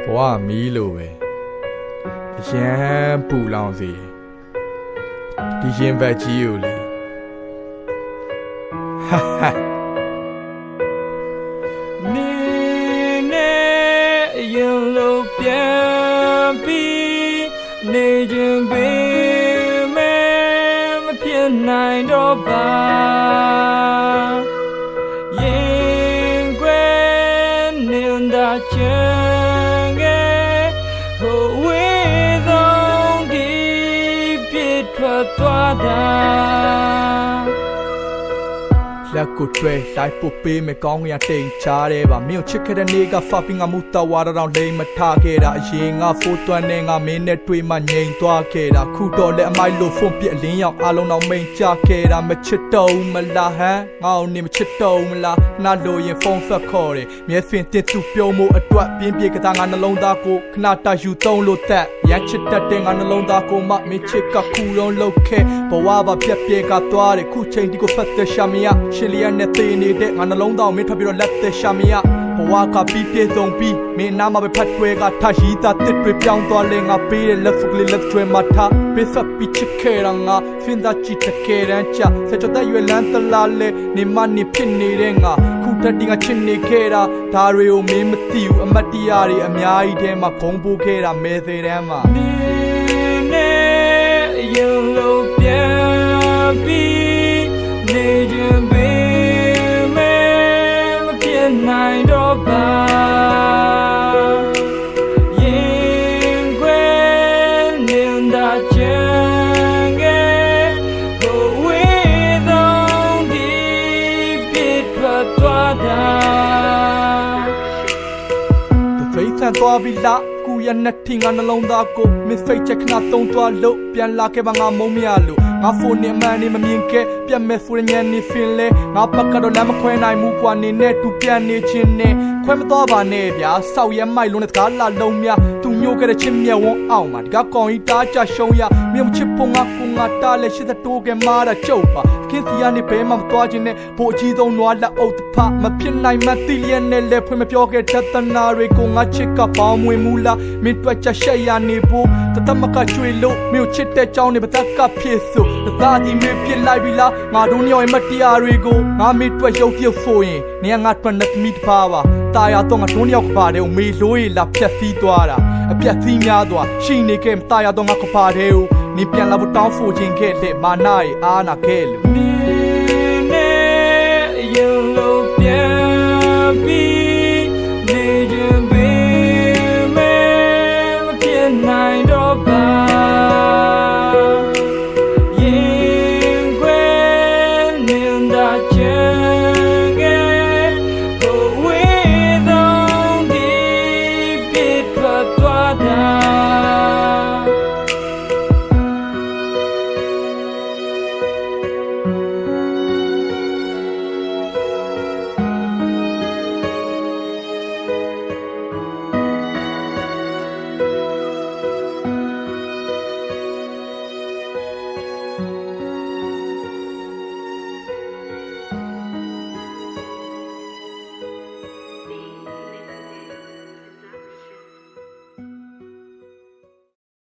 ဘဝမီးလိုပဲအရန်ပူလောင်စေဒီရင်ဘက်ကြီးကိုလေဟာဟာနေနေရင်လိုပြန်ပြီးနေခြင်းပေးမယ်မဖြစ်နိုင်တော့ပါရင်ခွဲနေတာချင်ခဲ့ဟိုဝေးဆုံးဒီပြည့်ထွက်သွားတာလက်ကိုတွဲလိုက်ပုတ်ပေးမယ်ကောင်းကင်တိမ်ချားတယ်ပါမင်းကိုချစ်ခဲ့တဲ့နေ့ကဖပင်းကမူတဝါတော့လိမ်မထားခဲ့တာအရင်ငါဖိုးသွန်းနေငါမင်းနဲ့တွေ့မှငြိမ်သွားခဲ့တာခုတော့လည်းအမိုက်လို့ဖုန်းပြအလင်းရောက်အလုံးအောင်မိန်ချခဲ့တာမချစ်တော့မလားဟမ်ငါ့ကိုနေမချစ်တော့မလားနှလို့ရင်ဖုန်းဆက်ခေါ်တယ်မျက်စင်တင်သူပြုံးမှုအတွက်ပြင်းပြေကစားငါနှလုံးသားကိုခဏတယူသုံးလို့တက်ရချစ်တတ်တဲ့ငါနှလုံးသားကိုမမင်းချစ်ကခုတော့လောက်ခဲ့ဘဝပါပြက်ပြေကသွားတယ်ခုချိန်ဒီကိုဖတ်တဲ့ရှာမရရှင်လျက်နဲ့သေးနေတဲ့ငါနှလုံးသားမင်းထွက်ပြီးတော့လက်သက်ရှာမရဘဝကပြီးပြေဆုံးပြီးမင်းနာမပဲဖတ်တွေ့ကထားရှိတာတစ်တွေပြောင်းသွားလဲငါပေးတဲ့လက်ဖုကလေးလက်တွေမှာထားပေးဆက်ပြီးချစ်ခဲ့တာငါဖင်သာချစ်တဲ့ခဲရန်ချဆက်ချတဲ့ရွယ်လန်းတလားလဲနေမနေဖြစ်နေတဲ့ငါခုတည်းကချစ်နေခဲ့တာဒါတွေကိုမင်းမသိဘူးအမတ်တရားတွေအများကြီးထဲမှာဂုံပိုးခဲ့တာမဲသေးတမ်းမှာနေနေရုံလို့ပြန်ပြီးနေခြင်းပေးမယ်မဖြစ်နိုင်တော့ပါရင်ခွဲနေတာချင်ခဲ့ဟိုဝေးဆုံးဒီပြည့်ထွက်သွားတာဖိတ်ဆန်သွားပြီလားကူရနဲ့ထင်ငါနှလုံးသားကိုမစ်ဖိတ်ချက်ခဏသုံးသွားလို့ပြန်လာခဲ့ပါငါမုံမရလို့ငါဖုန်းနဲ့မန်နေမမြင်ခဲ့ပြတ်မဲ့ဖူရညံနေဖင်လဲငါဘက်ကတော့လမ်းမခွဲနိုင်ဘူးကွာနေနဲ့တူပြန်နေချင်းနဲ့ခွဲမသွားပါနဲ့ဗျာစောက်ရဲမိုက်လုံးနဲ့တကားလာလုံးများသူညိုခဲ့တဲ့ချင်းမြက်ဝန်းအောင်မှာဒီကကောင်ကြီးတားချရှုံးရမြို့ချစ်ဖို့ငါကူငါတားလဲရှိတဲ့တိုးကဲမာတာကျုပ်ပါခင်းစီကနေဘဲမှမသွားခြင်းနဲ့ဖို့အကြီးဆုံးနွားလက်အုပ်တဖမဖြစ်နိုင်မှတိလျက်နဲ့လဲဖွင့်မပြောခဲ့တဲ့တနာတွေကိုငါချစ်ကပေါင်းမွေမူလားမင်းတွက်ချက်ရှက်ရနေဖို့တသမကကျွေလို့မြို့ချစ်တဲ့ကြောင်းနဲ့ပသက်ကဖြစ်စို့တသားဒီမေပြစ်လိုက်ပြီလားငါတို့ညောင်မတရားတွေကိုငါမေတွက်ရုပ်ပြုတ်ဆိုရင်နေငါတွက်နဲ့မိတပါပါတာယာတော့ငါတို့ညောက်ကပါတဲ့မေလို့ရလာဖြက်စီးသွားတာအပြက်စီးများသွားရှိနေခဲ့တာယာတော့ငါကပါတဲ့နေပြန်လာဖို့တောင်းဖို့ခြင်းခဲ့တဲ့မာနာရဲ့အားနာခဲ့လို့